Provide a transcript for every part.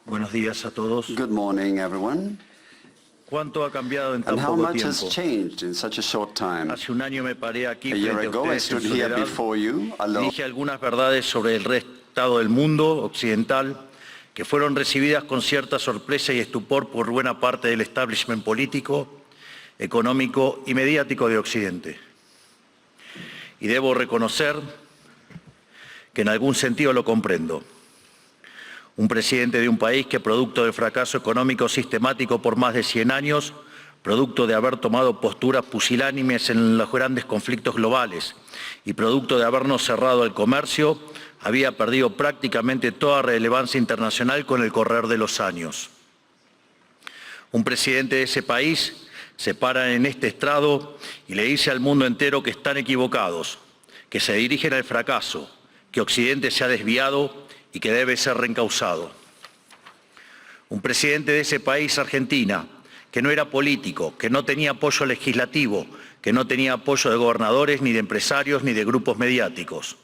Buenos días a todos. Good morning, everyone. ¿Cuánto ha cambiado en tan And how poco much has tiempo? changed in such a short time? Hace un año me paré aquí A year frente a ago, I ustedes en stood here soledad before you y alone. dije algunas verdades sobre el estado del mundo occidental que fueron recibidas con cierta sorpresa y estupor por buena parte del establishment político, económico y mediático de Occidente. Y debo reconocer que en algún sentido lo comprendo. Un presidente de un país que, producto del fracaso económico sistemático por más de 100 años, producto de haber tomado posturas pusilánimes en los grandes conflictos globales y producto de habernos cerrado al comercio, había perdido prácticamente toda relevancia internacional con el correr de los años. Un presidente de ese país se para en este estrado y le dice al mundo entero que están equivocados, que se dirigen al fracaso, que Occidente se ha desviado y que debe ser reencauzado. Un presidente de ese país, Argentina, que no era político, que no tenía apoyo legislativo, que no tenía apoyo de gobernadores, ni de empresarios, ni de grupos mediáticos.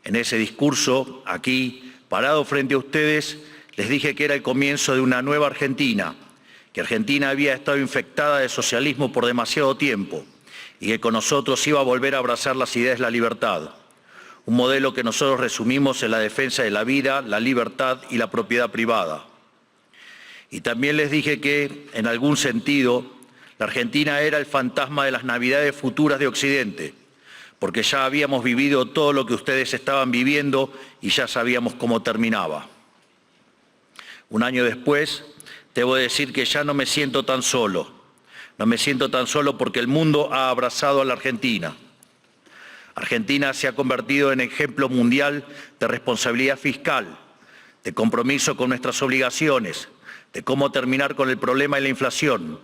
En ese discurso, aquí, parado frente a ustedes, les dije que era el comienzo de una nueva Argentina, que Argentina había estado infectada de socialismo por demasiado tiempo y que con nosotros iba a volver a abrazar las ideas de la libertad. Un modelo que nosotros resumimos en la defensa de la vida, la libertad y la propiedad privada. Y también les dije que, en algún sentido, la Argentina era el fantasma de las Navidades futuras de Occidente, porque ya habíamos vivido todo lo que ustedes estaban viviendo y ya sabíamos cómo terminaba. Un año después, debo decir que ya no me siento tan solo. No me siento tan solo porque el mundo ha abrazado a la Argentina. Argentina se ha convertido en ejemplo mundial de responsabilidad fiscal, de compromiso con nuestras obligaciones, de cómo terminar con el problema de la inflación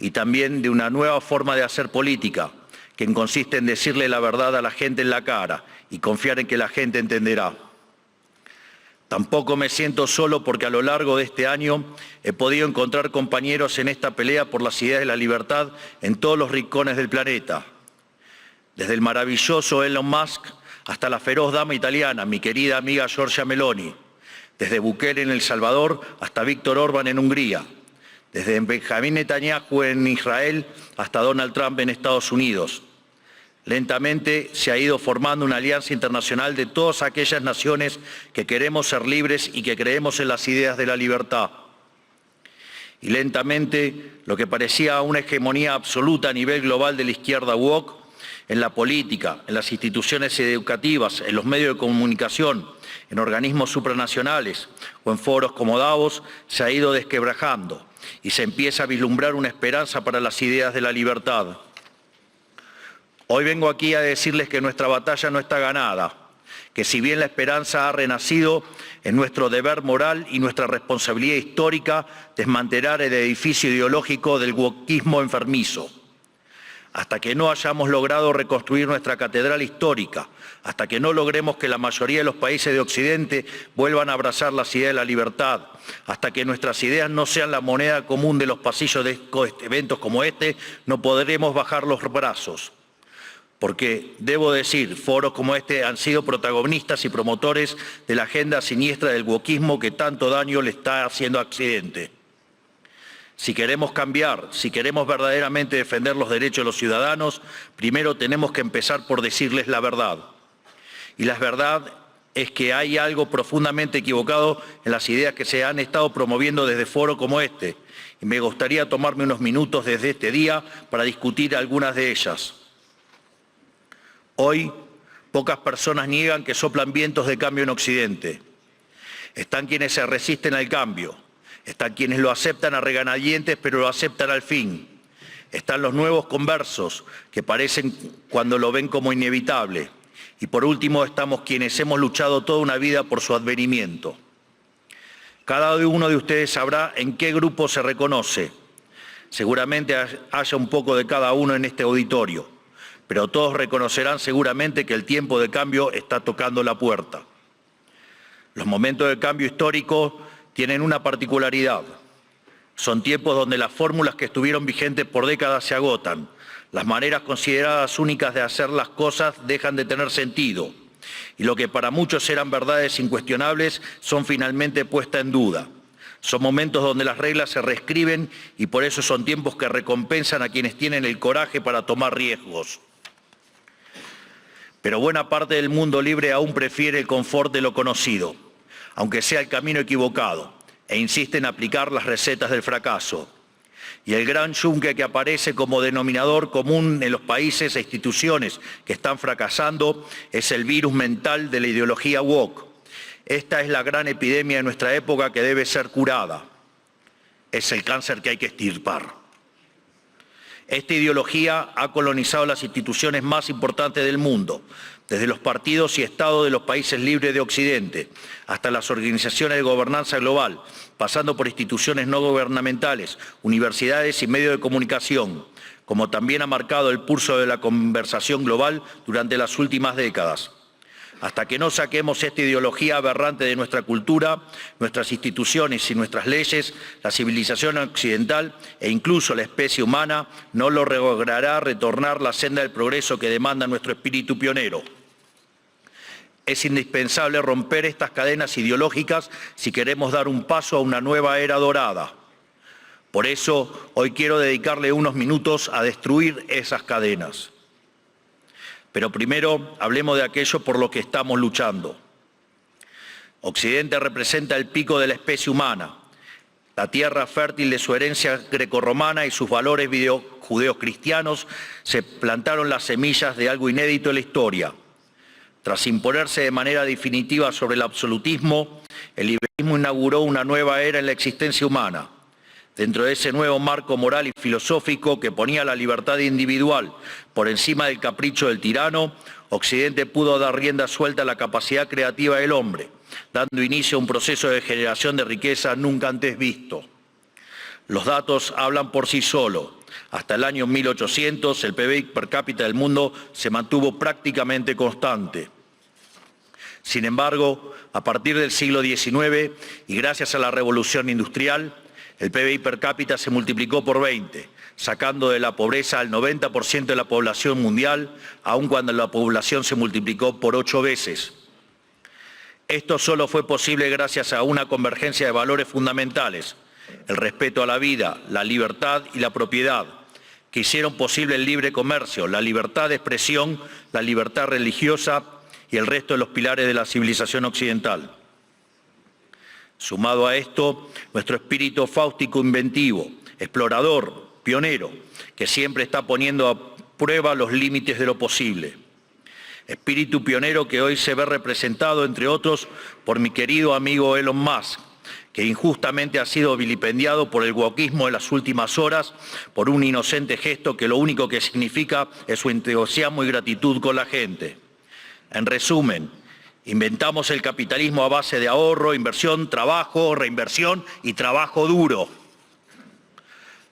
y también de una nueva forma de hacer política, que consiste en decirle la verdad a la gente en la cara y confiar en que la gente entenderá. Tampoco me siento solo porque a lo largo de este año he podido encontrar compañeros en esta pelea por las ideas de la libertad en todos los rincones del planeta. Desde el maravilloso Elon Musk hasta la feroz dama italiana, mi querida amiga Giorgia Meloni. Desde Bukele en El Salvador hasta Víctor Orbán en Hungría. Desde Benjamín Netanyahu en Israel hasta Donald Trump en Estados Unidos. Lentamente se ha ido formando una alianza internacional de todas aquellas naciones que queremos ser libres y que creemos en las ideas de la libertad. Y lentamente lo que parecía una hegemonía absoluta a nivel global de la izquierda woke, en la política, en las instituciones educativas, en los medios de comunicación, en organismos supranacionales o en foros como Davos, se ha ido desquebrajando y se empieza a vislumbrar una esperanza para las ideas de la libertad. Hoy vengo aquí a decirles que nuestra batalla no está ganada, que si bien la esperanza ha renacido, es nuestro deber moral y nuestra responsabilidad histórica desmantelar el edificio ideológico del wokismo enfermizo. Hasta que no hayamos logrado reconstruir nuestra catedral histórica, hasta que no logremos que la mayoría de los países de Occidente vuelvan a abrazar las ideas de la libertad, hasta que nuestras ideas no sean la moneda común de los pasillos de eventos como este, no podremos bajar los brazos. Porque, debo decir, foros como este han sido protagonistas y promotores de la agenda siniestra del wokismo que tanto daño le está haciendo a Occidente. Si queremos cambiar, si queremos verdaderamente defender los derechos de los ciudadanos, primero tenemos que empezar por decirles la verdad. Y la verdad es que hay algo profundamente equivocado en las ideas que se han estado promoviendo desde foros como este. Y me gustaría tomarme unos minutos desde este día para discutir algunas de ellas. Hoy, pocas personas niegan que soplan vientos de cambio en Occidente. Están quienes se resisten al cambio. Están quienes lo aceptan a regañadientes, pero lo aceptan al fin. Están los nuevos conversos, que parecen cuando lo ven como inevitable. Y por último, estamos quienes hemos luchado toda una vida por su advenimiento. Cada uno de ustedes sabrá en qué grupo se reconoce. Seguramente haya un poco de cada uno en este auditorio, pero todos reconocerán seguramente que el tiempo de cambio está tocando la puerta. Los momentos de cambio histórico tienen una particularidad. Son tiempos donde las fórmulas que estuvieron vigentes por décadas se agotan. Las maneras consideradas únicas de hacer las cosas dejan de tener sentido. y lo que para muchos eran verdades incuestionables son finalmente puestas en duda. Son momentos donde las reglas se reescriben y por eso son tiempos que recompensan a quienes tienen el coraje para tomar riesgos. Pero buena parte del mundo libre aún prefiere el confort de lo conocido, aunque sea el camino equivocado, e insiste en aplicar las recetas del fracaso. Y el gran yunque que aparece como denominador común en los países e instituciones que están fracasando es el virus mental de la ideología woke. Esta es la gran epidemia de nuestra época que debe ser curada. Es el cáncer que hay que extirpar. Esta ideología ha colonizado las instituciones más importantes del mundo, desde los partidos y estados de los países libres de Occidente, hasta las organizaciones de gobernanza global, pasando por instituciones no gubernamentales, universidades y medios de comunicación, como también ha marcado el pulso de la conversación global durante las últimas décadas. Hasta que no saquemos esta ideología aberrante de nuestra cultura, nuestras instituciones y nuestras leyes, la civilización occidental e incluso la especie humana no logrará retornar la senda del progreso que demanda nuestro espíritu pionero. Es indispensable romper estas cadenas ideológicas si queremos dar un paso a una nueva era dorada. Por eso, hoy quiero dedicarle unos minutos a destruir esas cadenas. Pero primero, hablemos de aquello por lo que estamos luchando. Occidente representa el pico de la especie humana, la tierra fértil de su herencia grecorromana y sus valores judeocristianos se plantaron las semillas de algo inédito en la historia. Tras imponerse de manera definitiva sobre el absolutismo, el liberalismo inauguró una nueva era en la existencia humana. Dentro de ese nuevo marco moral y filosófico que ponía la libertad individual por encima del capricho del tirano, Occidente pudo dar rienda suelta a la capacidad creativa del hombre, dando inicio a un proceso de generación de riqueza nunca antes visto. Los datos hablan por sí solos. Hasta el año 1800, el PBI per cápita del mundo se mantuvo prácticamente constante. Sin embargo, a partir del siglo XIX y gracias a la revolución industrial, el PBI per cápita se multiplicó por 20, sacando de la pobreza al 90% de la población mundial, aun cuando la población se multiplicó por 8 veces. Esto solo fue posible gracias a una convergencia de valores fundamentales, el respeto a la vida, la libertad y la propiedad, que hicieron posible el libre comercio, la libertad de expresión, la libertad religiosa y el resto de los pilares de la civilización occidental. Sumado a esto, nuestro espíritu fáustico inventivo, explorador, pionero, que siempre está poniendo a prueba los límites de lo posible. Espíritu pionero que hoy se ve representado, entre otros, por mi querido amigo Elon Musk, que injustamente ha sido vilipendiado por el wokismo de las últimas horas por un inocente gesto que lo único que significa es su entusiasmo y gratitud con la gente. En resumen, inventamos el capitalismo a base de ahorro, inversión, trabajo, reinversión y trabajo duro.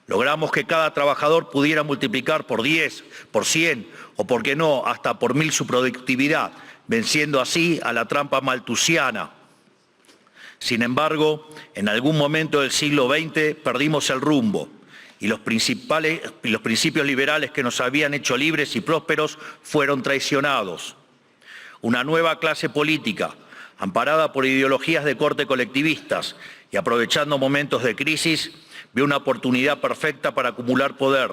Logramos que cada trabajador pudiera multiplicar por 10, por 100 o, por qué no, hasta por 1000 su productividad, venciendo así a la trampa malthusiana. Sin embargo, en algún momento del siglo XX perdimos el rumbo y los principios liberales que nos habían hecho libres y prósperos fueron traicionados. Una nueva clase política, amparada por ideologías de corte colectivistas y aprovechando momentos de crisis, vio una oportunidad perfecta para acumular poder.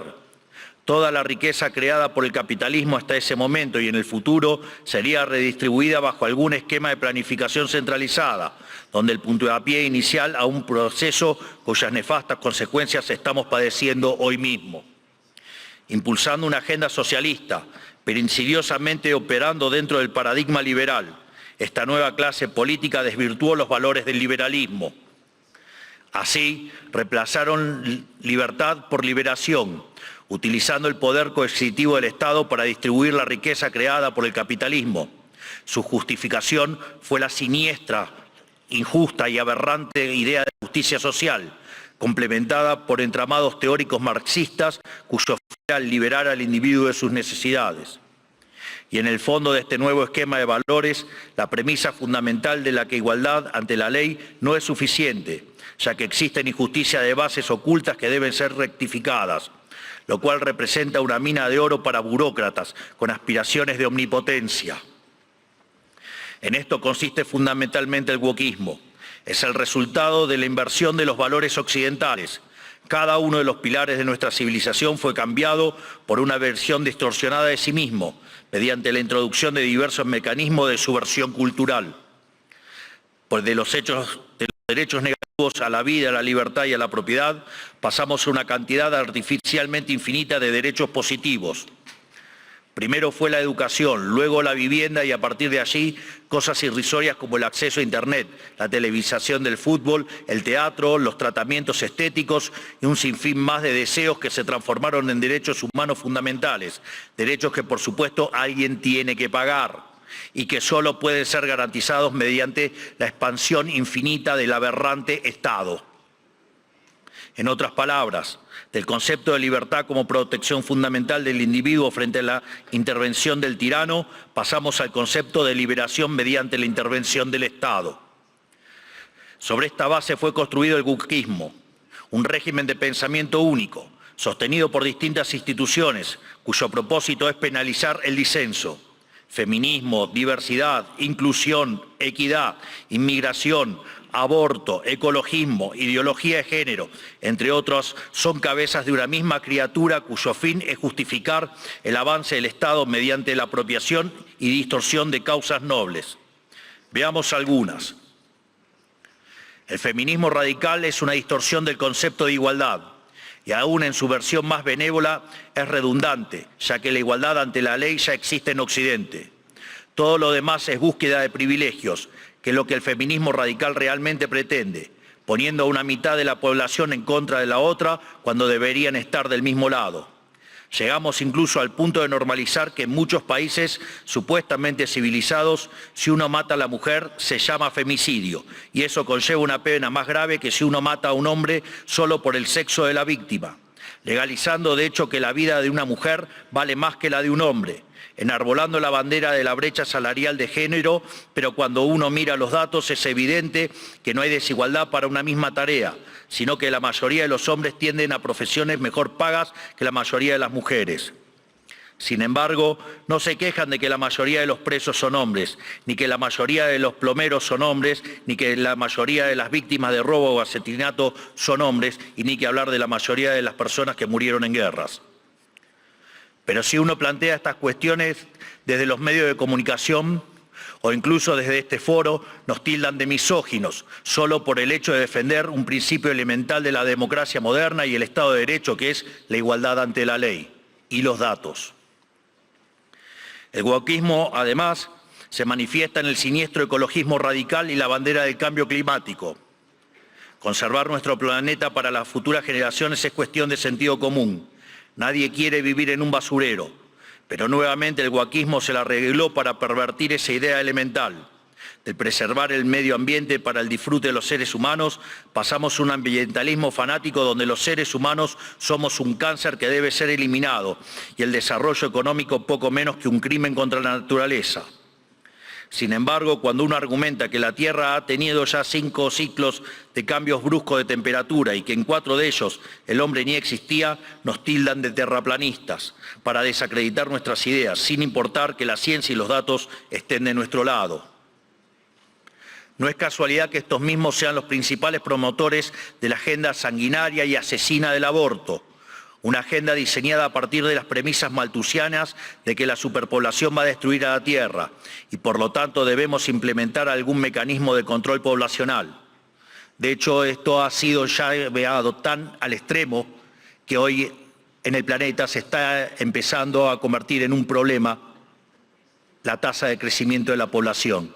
Toda la riqueza creada por el capitalismo hasta ese momento y en el futuro sería redistribuida bajo algún esquema de planificación centralizada, donde el puntapié inicial a un proceso cuyas nefastas consecuencias estamos padeciendo hoy mismo. Impulsando una agenda socialista, pero insidiosamente operando dentro del paradigma liberal, esta nueva clase política desvirtuó los valores del liberalismo. Así, reemplazaron libertad por liberación, utilizando el poder coercitivo del Estado para distribuir la riqueza creada por el capitalismo. Su justificación fue la siniestra, injusta y aberrante idea de justicia social, complementada por entramados teóricos marxistas cuyo fin era liberar al individuo de sus necesidades. Y en el fondo de este nuevo esquema de valores, la premisa fundamental de la que igualdad ante la ley no es suficiente, ya que existen injusticias de bases ocultas que deben ser rectificadas, lo cual representa una mina de oro para burócratas con aspiraciones de omnipotencia. En esto consiste fundamentalmente el wokismo, Es el resultado de la inversión de los valores occidentales. Cada uno de los pilares de nuestra civilización fue cambiado por una versión distorsionada de sí mismo, mediante la introducción de diversos mecanismos de subversión cultural. Pues de los derechos negativos a la vida, a la libertad y a la propiedad, pasamos a una cantidad artificialmente infinita de derechos positivos. Primero fue la educación, luego la vivienda y a partir de allí cosas irrisorias como el acceso a Internet, la televisación del fútbol, el teatro, los tratamientos estéticos y un sinfín más de deseos que se transformaron en derechos humanos fundamentales, derechos que por supuesto alguien tiene que pagar y que solo pueden ser garantizados mediante la expansión infinita del aberrante Estado. En otras palabras, del concepto de libertad como protección fundamental del individuo frente a la intervención del tirano, pasamos al concepto de liberación mediante la intervención del Estado. Sobre esta base fue construido el wokismo, un régimen de pensamiento único, sostenido por distintas instituciones, cuyo propósito es penalizar el disenso. Feminismo, diversidad, inclusión, equidad, inmigración, aborto, ecologismo, ideología de género, entre otros, son cabezas de una misma criatura cuyo fin es justificar el avance del Estado mediante la apropiación y distorsión de causas nobles. Veamos algunas. El feminismo radical es una distorsión del concepto de igualdad y aún en su versión más benévola es redundante, ya que la igualdad ante la ley ya existe en Occidente. Todo lo demás es búsqueda de privilegios, que es lo que el feminismo radical realmente pretende, poniendo a una mitad de la población en contra de la otra cuando deberían estar del mismo lado. Llegamos incluso al punto de normalizar que en muchos países supuestamente civilizados, si uno mata a la mujer se llama femicidio, y eso conlleva una pena más grave que si uno mata a un hombre solo por el sexo de la víctima, legalizando de hecho que la vida de una mujer vale más que la de un hombre, enarbolando la bandera de la brecha salarial de género, pero cuando uno mira los datos es evidente que no hay desigualdad para una misma tarea, sino que la mayoría de los hombres tienden a profesiones mejor pagas que la mayoría de las mujeres. Sin embargo, no se quejan de que la mayoría de los presos son hombres, ni que la mayoría de los plomeros son hombres, ni que la mayoría de las víctimas de robo o asesinato son hombres, y ni que hablar de la mayoría de las personas que murieron en guerras. Pero si uno plantea estas cuestiones desde los medios de comunicación o incluso desde este foro, nos tildan de misóginos, solo por el hecho de defender un principio elemental de la democracia moderna y el Estado de Derecho, que es la igualdad ante la ley y los datos. El wokismo, además, se manifiesta en el siniestro ecologismo radical y la bandera del cambio climático. Conservar nuestro planeta para las futuras generaciones es cuestión de sentido común. Nadie quiere vivir en un basurero, pero nuevamente el wokismo se la arregló para pervertir esa idea elemental. De preservar el medio ambiente para el disfrute de los seres humanos, pasamos a un ambientalismo fanático donde los seres humanos somos un cáncer que debe ser eliminado y el desarrollo económico poco menos que un crimen contra la naturaleza. Sin embargo, cuando uno argumenta que la Tierra ha tenido ya 5 ciclos de cambios bruscos de temperatura y que en 4 de ellos el hombre ni existía, nos tildan de terraplanistas para desacreditar nuestras ideas, sin importar que la ciencia y los datos estén de nuestro lado. No es casualidad que estos mismos sean los principales promotores de la agenda sanguinaria y asesina del aborto. Una agenda diseñada a partir de las premisas malthusianas de que la superpoblación va a destruir a la Tierra y por lo tanto debemos implementar algún mecanismo de control poblacional. De hecho, esto ha sido ya llevado tan al extremo que hoy en el planeta se está empezando a convertir en un problema la tasa de crecimiento de la población.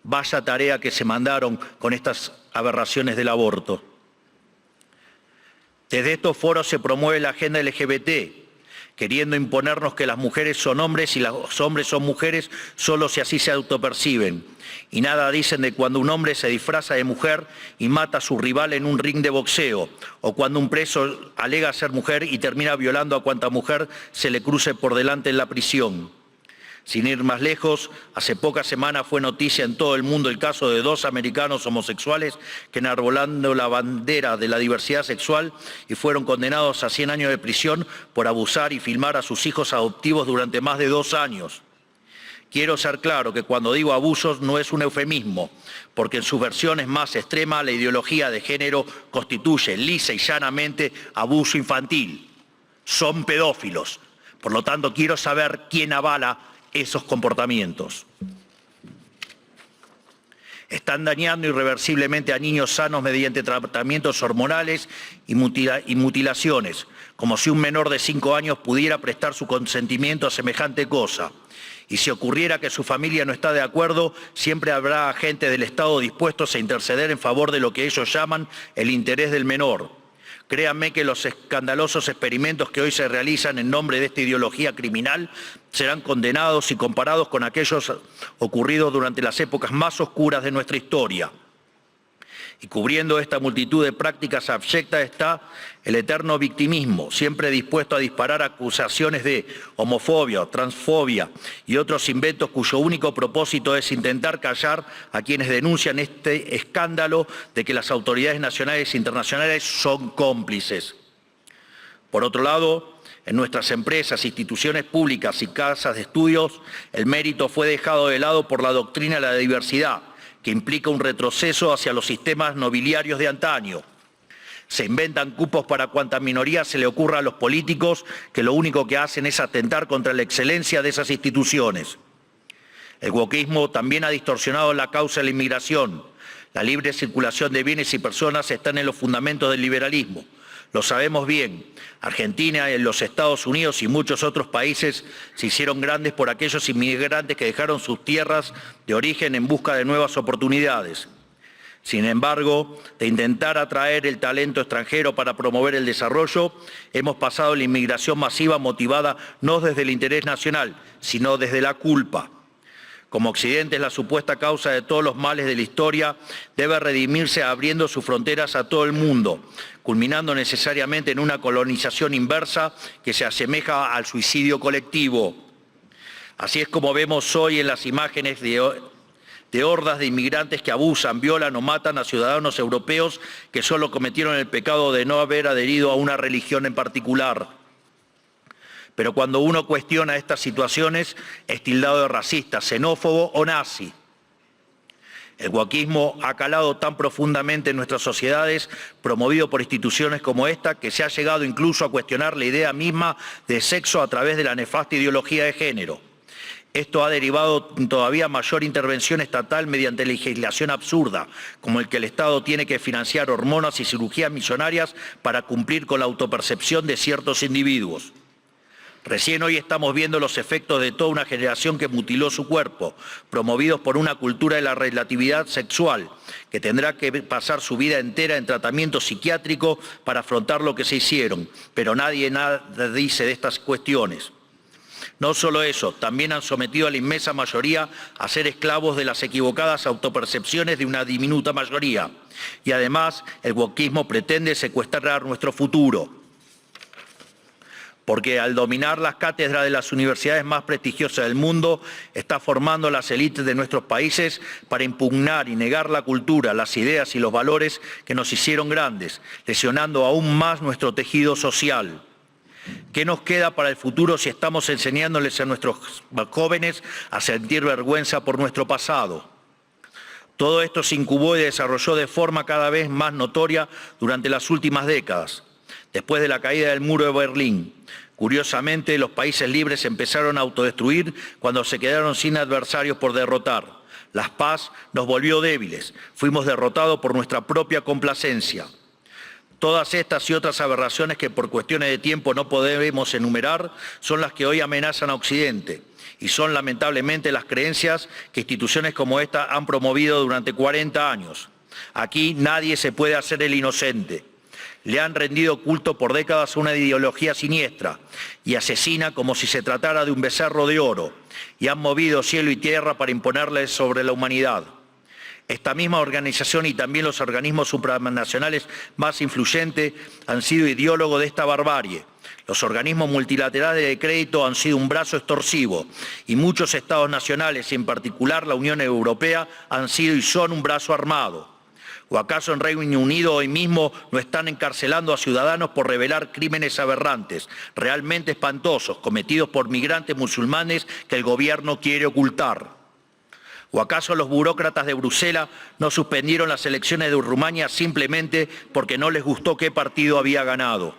Vaya tarea que se mandaron con estas aberraciones del aborto. Desde estos foros se promueve la agenda LGBT, queriendo imponernos que las mujeres son hombres y los hombres son mujeres solo si así se autoperciben. Y nada dicen de cuando un hombre se disfraza de mujer y mata a su rival en un ring de boxeo, o cuando un preso alega ser mujer y termina violando a cuanta mujer se le cruce por delante en la prisión. Sin ir más lejos, hace pocas semanas fue noticia en todo el mundo el caso de 2 americanos homosexuales que enarbolando la bandera de la diversidad sexual y fueron condenados a 100 años de prisión por abusar y filmar a sus hijos adoptivos durante más de 2 años. Quiero ser claro que cuando digo abusos no es un eufemismo, porque en sus versiones más extremas la ideología de género constituye lisa y llanamente abuso infantil. Son pedófilos. Por lo tanto, quiero saber quién avala esos comportamientos. Están dañando irreversiblemente a niños sanos mediante tratamientos hormonales y mutilaciones, como si un menor de 5 años pudiera prestar su consentimiento a semejante cosa. Y si ocurriera que su familia no está de acuerdo, siempre habrá agentes del Estado dispuestos a interceder en favor de lo que ellos llaman el interés del menor. Créanme que los escandalosos experimentos que hoy se realizan en nombre de esta ideología criminal serán condenados y comparados con aquellos ocurridos durante las épocas más oscuras de nuestra historia. Y cubriendo esta multitud de prácticas abyectas está el eterno victimismo, siempre dispuesto a disparar acusaciones de homofobia, transfobia y otros inventos cuyo único propósito es intentar callar a quienes denuncian este escándalo de que las autoridades nacionales e internacionales son cómplices. Por otro lado, en nuestras empresas, instituciones públicas y casas de estudios, el mérito fue dejado de lado por la doctrina de la diversidad, que implica un retroceso hacia los sistemas nobiliarios de antaño. Se inventan cupos para cuanta minoría se le ocurra a los políticos, que lo único que hacen es atentar contra la excelencia de esas instituciones. El wokismo también ha distorsionado la causa de la inmigración. La libre circulación de bienes y personas están en los fundamentos del liberalismo. Lo sabemos bien. Argentina, los Estados Unidos y muchos otros países se hicieron grandes por aquellos inmigrantes que dejaron sus tierras de origen en busca de nuevas oportunidades. Sin embargo, de intentar atraer el talento extranjero para promover el desarrollo, hemos pasado a la inmigración masiva motivada no desde el interés nacional, sino desde la culpa. Como Occidente es la supuesta causa de todos los males de la historia, debe redimirse abriendo sus fronteras a todo el mundo, culminando necesariamente en una colonización inversa que se asemeja al suicidio colectivo. Así es como vemos hoy en las imágenes de hordas de inmigrantes que abusan, violan o matan a ciudadanos europeos que solo cometieron el pecado de no haber adherido a una religión en particular. Pero cuando uno cuestiona estas situaciones, es tildado de racista, xenófobo o nazi. El wokismo ha calado tan profundamente en nuestras sociedades, promovido por instituciones como esta, que se ha llegado incluso a cuestionar la idea misma de sexo a través de la nefasta ideología de género. Esto ha derivado en todavía mayor intervención estatal mediante legislación absurda, como el que el Estado tiene que financiar hormonas y cirugías millonarias para cumplir con la autopercepción de ciertos individuos. Recién hoy estamos viendo los efectos de toda una generación que mutiló su cuerpo, promovidos por una cultura de la relatividad sexual, que tendrá que pasar su vida entera en tratamiento psiquiátrico para afrontar lo que se hicieron, pero nadie nada dice de estas cuestiones. No solo eso, también han sometido a la inmensa mayoría a ser esclavos de las equivocadas autopercepciones de una diminuta mayoría. Y además, el wokismo pretende secuestrar nuestro futuro. Porque al dominar las cátedras de las universidades más prestigiosas del mundo, está formando las élites de nuestros países para impugnar y negar la cultura, las ideas y los valores que nos hicieron grandes, lesionando aún más nuestro tejido social. ¿Qué nos queda para el futuro si estamos enseñándoles a nuestros jóvenes a sentir vergüenza por nuestro pasado? Todo esto se incubó y desarrolló de forma cada vez más notoria durante las últimas décadas. Después de la caída del muro de Berlín, curiosamente, los países libres empezaron a autodestruir cuando se quedaron sin adversarios por derrotar. La paz nos volvió débiles, fuimos derrotados por nuestra propia complacencia. Todas estas y otras aberraciones que por cuestiones de tiempo no podemos enumerar son las que hoy amenazan a Occidente y son lamentablemente las creencias que instituciones como esta han promovido durante 40 años. Aquí nadie se puede hacer el inocente. Le han rendido culto por décadas a una ideología siniestra y asesina como si se tratara de un becerro de oro, y han movido cielo y tierra para imponerle sobre la humanidad. Esta misma organización y también los organismos supranacionales más influyentes han sido ideólogos de esta barbarie. Los organismos multilaterales de crédito han sido un brazo extorsivo y muchos estados nacionales, y en particular la Unión Europea, han sido y son un brazo armado. ¿O acaso en Reino Unido hoy mismo no están encarcelando a ciudadanos por revelar crímenes aberrantes, realmente espantosos, cometidos por migrantes musulmanes que el gobierno quiere ocultar? ¿O acaso los burócratas de Bruselas no suspendieron las elecciones de Rumania simplemente porque no les gustó qué partido había ganado?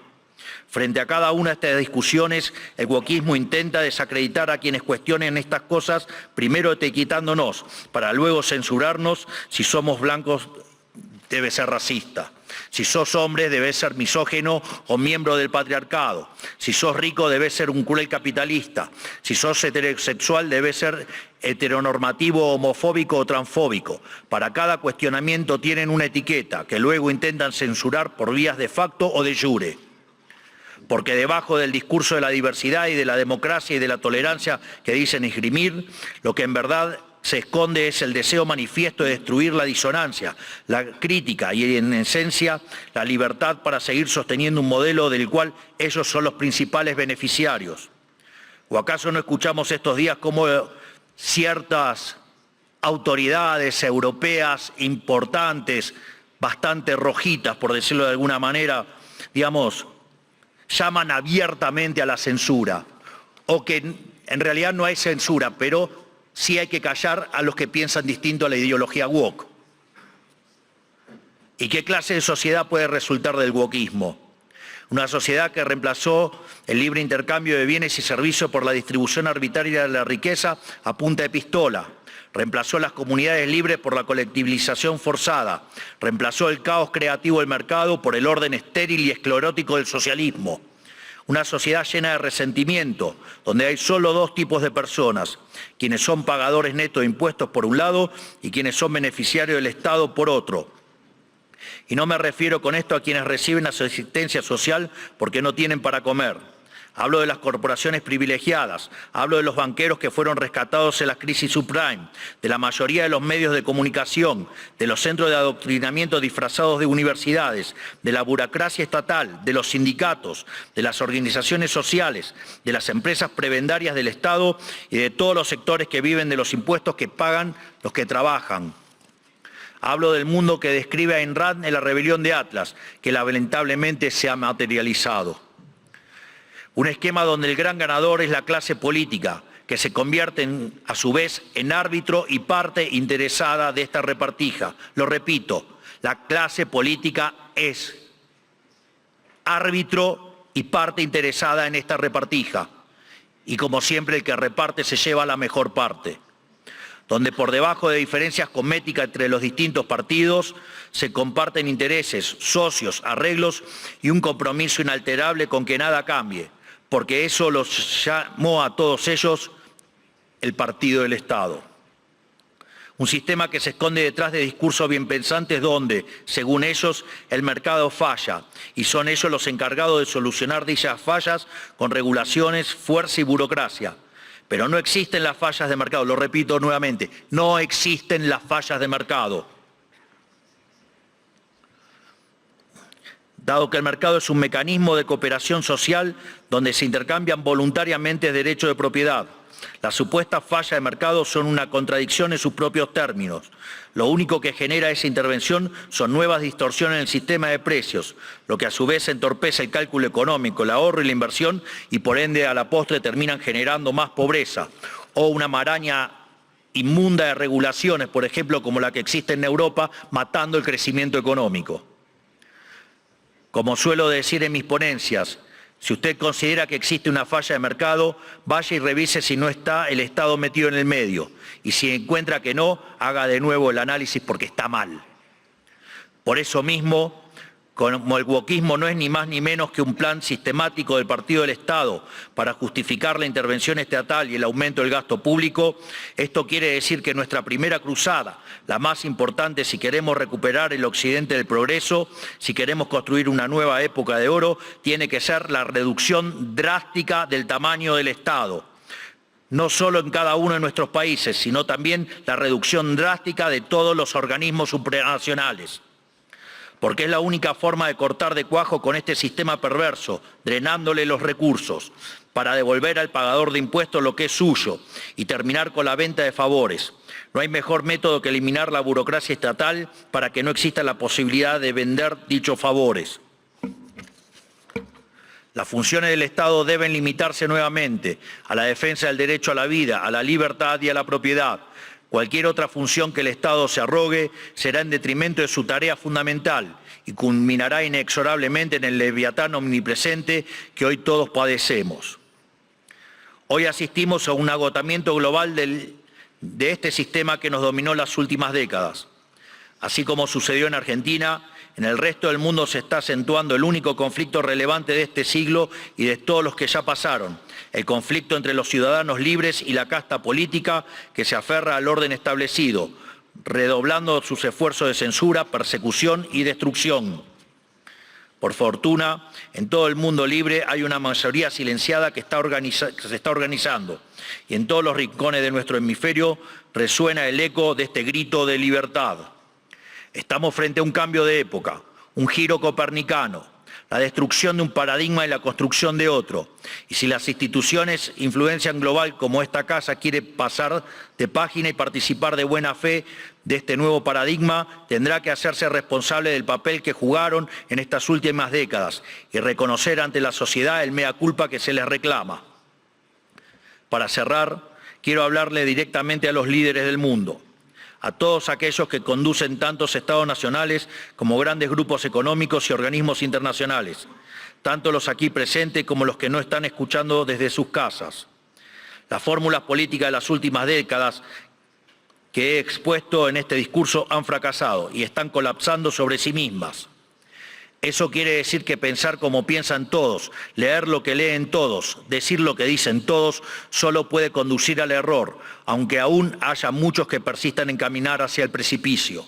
Frente a cada una de estas discusiones, el wokismo intenta desacreditar a quienes cuestionen estas cosas, primero etiquetándonos, para luego censurarnos. Si somos blancos, debe ser racista. Si sos hombre, debes ser misógino o miembro del patriarcado. Si sos rico, debes ser un cruel capitalista. Si sos heterosexual, debes ser heteronormativo, homofóbico o transfóbico. Para cada cuestionamiento tienen una etiqueta que luego intentan censurar por vías de facto o de jure. Porque debajo del discurso de la diversidad y de la democracia y de la tolerancia que dicen esgrimir, lo que en verdad se esconde es el deseo manifiesto de destruir la disonancia, la crítica y, en esencia, la libertad para seguir sosteniendo un modelo del cual ellos son los principales beneficiarios. ¿O acaso no escuchamos estos días cómo ciertas autoridades europeas importantes, bastante rojitas, por decirlo de alguna manera, llaman abiertamente a la censura? O que en realidad no hay censura, pero sí hay que callar a los que piensan distinto a la ideología woke. ¿Y qué clase de sociedad puede resultar del wokismo? Una sociedad que reemplazó el libre intercambio de bienes y servicios por la distribución arbitraria de la riqueza a punta de pistola. Reemplazó las comunidades libres por la colectivización forzada. Reemplazó el caos creativo del mercado por el orden estéril y esclerótico del socialismo. Una sociedad llena de resentimiento, donde hay solo dos tipos de personas, quienes son pagadores netos de impuestos por un lado y quienes son beneficiarios del Estado por otro. Y no me refiero con esto a quienes reciben asistencia social porque no tienen para comer. Hablo de las corporaciones privilegiadas, hablo de los banqueros que fueron rescatados en la crisis subprime, de la mayoría de los medios de comunicación, de los centros de adoctrinamiento disfrazados de universidades, de la burocracia estatal, de los sindicatos, de las organizaciones sociales, de las empresas prebendarias del Estado y de todos los sectores que viven de los impuestos que pagan los que trabajan. Hablo del mundo que describe Ayn Rand en La rebelión de Atlas, que lamentablemente se ha materializado. Un esquema donde el gran ganador es la clase política, que se convierte a su vez en árbitro y parte interesada de esta repartija. Lo repito, la clase política es árbitro y parte interesada en esta repartija. Y como siempre, el que reparte se lleva la mejor parte. Donde por debajo de diferencias cosméticas entre los distintos partidos se comparten intereses, socios, arreglos y un compromiso inalterable con que nada cambie, porque eso los llamó a todos ellos el partido del Estado. Un sistema que se esconde detrás de discursos bien pensantes donde, según ellos, el mercado falla y son ellos los encargados de solucionar dichas fallas con regulaciones, fuerza y burocracia. Pero no existen las fallas de mercado, lo repito nuevamente, no existen las fallas de mercado. Dado que el mercado es un mecanismo de cooperación social donde se intercambian voluntariamente derechos de propiedad. Las supuestas fallas de mercado son una contradicción en sus propios términos. Lo único que genera esa intervención son nuevas distorsiones en el sistema de precios, lo que a su vez entorpece el cálculo económico, el ahorro y la inversión y por ende a la postre terminan generando más pobreza o una maraña inmunda de regulaciones, por ejemplo, como la que existe en Europa, matando el crecimiento económico. Como suelo decir en mis ponencias, si usted considera que existe una falla de mercado, vaya y revise si no está el Estado metido en el medio. Y si encuentra que no, haga de nuevo el análisis porque está mal. Por eso mismo, como el wokismo no es ni más ni menos que un plan sistemático del Partido del Estado para justificar la intervención estatal y el aumento del gasto público, esto quiere decir que nuestra primera cruzada, la más importante si queremos recuperar el occidente del progreso, si queremos construir una nueva época de oro, tiene que ser la reducción drástica del tamaño del Estado. No solo en cada uno de nuestros países, sino también la reducción drástica de todos los organismos supranacionales. Porque es la única forma de cortar de cuajo con este sistema perverso, drenándole los recursos. para devolver al pagador de impuestos lo que es suyo y terminar con la venta de favores. No hay mejor método que eliminar la burocracia estatal para que no exista la posibilidad de vender dichos favores. Las funciones del Estado deben limitarse nuevamente a la defensa del derecho a la vida, a la libertad y a la propiedad. Cualquier otra función que el Estado se arrogue será en detrimento de su tarea fundamental y culminará inexorablemente en el leviatán omnipresente que hoy todos padecemos. Hoy asistimos a un agotamiento global de este sistema que nos dominó las últimas décadas. Así como sucedió en Argentina, en el resto del mundo se está acentuando el único conflicto relevante de este siglo y de todos los que ya pasaron, el conflicto entre los ciudadanos libres y la casta política que se aferra al orden establecido, redoblando sus esfuerzos de censura, persecución y destrucción. Por fortuna, en todo el mundo libre hay una mayoría silenciada que se está organizando y en todos los rincones de nuestro hemisferio resuena el eco de este grito de libertad. Estamos frente a un cambio de época, un giro copernicano, la destrucción de un paradigma y la construcción de otro. Y si las instituciones influencian global como esta casa quiere pasar de página y participar de buena fe de este nuevo paradigma, tendrá que hacerse responsable del papel que jugaron en estas últimas décadas y reconocer ante la sociedad el mea culpa que se les reclama. Para cerrar, quiero hablarle directamente a los líderes del mundo, a todos aquellos que conducen tantos estados nacionales como grandes grupos económicos y organismos internacionales, tanto los aquí presentes como los que no están escuchando desde sus casas. Las fórmulas políticas de las últimas décadas que he expuesto en este discurso han fracasado y están colapsando sobre sí mismas. Eso quiere decir que pensar como piensan todos, leer lo que leen todos, decir lo que dicen todos, solo puede conducir al error, aunque aún haya muchos que persistan en caminar hacia el precipicio.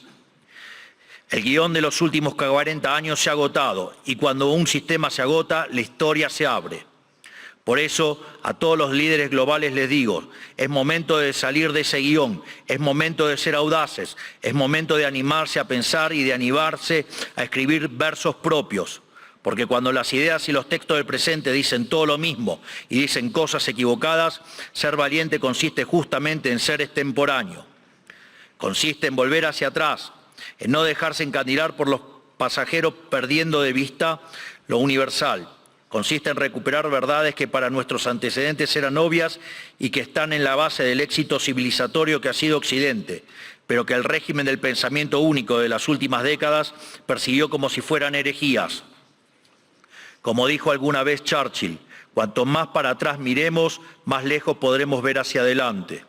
El guión de los últimos 40 años se ha agotado y cuando un sistema se agota, la historia se abre. Por eso, a todos los líderes globales les digo, es momento de salir de ese guión, es momento de ser audaces, es momento de animarse a pensar y de animarse a escribir versos propios. Porque cuando las ideas y los textos del presente dicen todo lo mismo y dicen cosas equivocadas, ser valiente consiste justamente en ser extemporáneo. Consiste en volver hacia atrás, en no dejarse encandilar por los pasajeros perdiendo de vista lo universal. Consiste en recuperar verdades que para nuestros antecedentes eran obvias y que están en la base del éxito civilizatorio que ha sido Occidente, pero que el régimen del pensamiento único de las últimas décadas persiguió como si fueran herejías. Como dijo alguna vez Churchill, cuanto más para atrás miremos, más lejos podremos ver hacia adelante.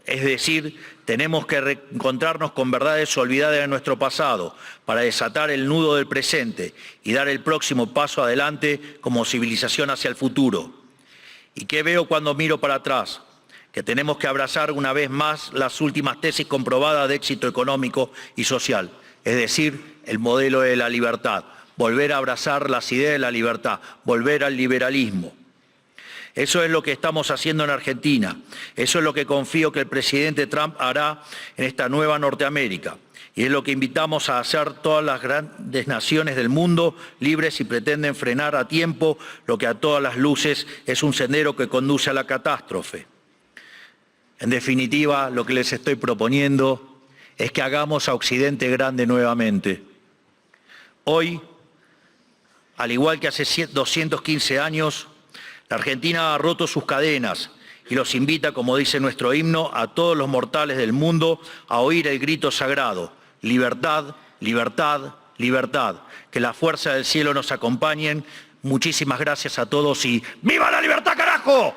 Es decir, tenemos que reencontrarnos con verdades olvidadas de nuestro pasado para desatar el nudo del presente y dar el próximo paso adelante como civilización hacia el futuro. ¿Y qué veo cuando miro para atrás? Que tenemos que abrazar una vez más las últimas tesis comprobadas de éxito económico y social, es decir, el modelo de la libertad, volver a abrazar las ideas de la libertad, volver al liberalismo. Eso es lo que estamos haciendo en Argentina. Eso es lo que confío que el presidente Trump hará en esta nueva Norteamérica. Y es lo que invitamos a hacer todas las grandes naciones del mundo, libres si pretenden frenar a tiempo lo que a todas las luces es un sendero que conduce a la catástrofe. En definitiva, lo que les estoy proponiendo es que hagamos a Occidente grande nuevamente. Hoy, al igual que hace 215 años, la Argentina ha roto sus cadenas y los invita, como dice nuestro himno, a todos los mortales del mundo a oír el grito sagrado: libertad, libertad, libertad. Que la fuerza del cielo nos acompañen. Muchísimas gracias a todos y ¡viva la libertad, carajo!